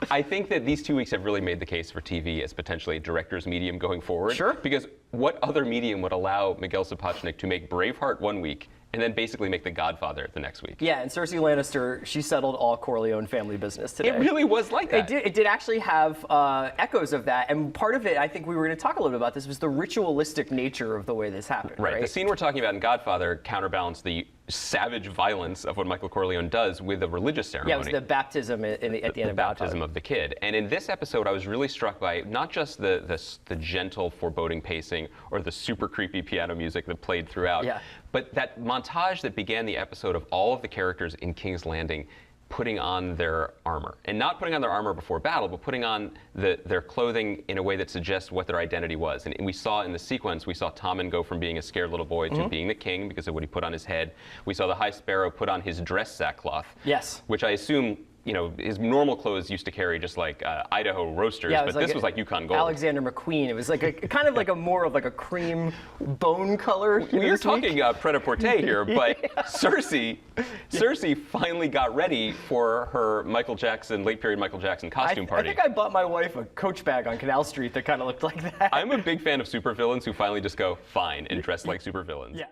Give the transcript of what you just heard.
I think that these 2 weeks have really made the case for TV as potentially a director's medium going forward. Sure. Because what other medium would allow Miguel Sapochnik to make Braveheart one week and then basically make The Godfather the next week? Yeah, and Cersei Lannister, she settled all Corleone family business today. It really was like that. It did actually have echoes of that, and part of it, I think we were going to talk a little bit about this, was the ritualistic nature of the way this happened. Right. The scene we're talking about in Godfather counterbalanced the savage violence of what Michael Corleone does with a religious ceremony. Yeah, it was the baptism at the end of baptism of the kid. And in this episode, I was really struck by not just the gentle, foreboding pacing or the super creepy piano music that played throughout, but that montage that began the episode of all of the characters in King's Landing putting on their armor. And not putting on their armor before battle, but putting on their clothing in a way that suggests what their identity was. And we saw in the sequence, we saw Tommen go from being a scared little boy to being the king because of what he put on his head. We saw the High Sparrow put on his dress sackcloth. Yes. Which I assume, you know, his normal clothes used to carry just like Idaho roasters, but this was like Yukon Gold. Alexander McQueen. It was like a kind of like a more of like a cream bone color. We're talking pret-a-porter here, but Cersei finally got ready for her Michael Jackson, late period Michael Jackson costume party. I think I bought my wife a Coach bag on Canal Street that kind of looked like that. I'm a big fan of supervillains who finally just go, fine, and dress like supervillains. Yeah.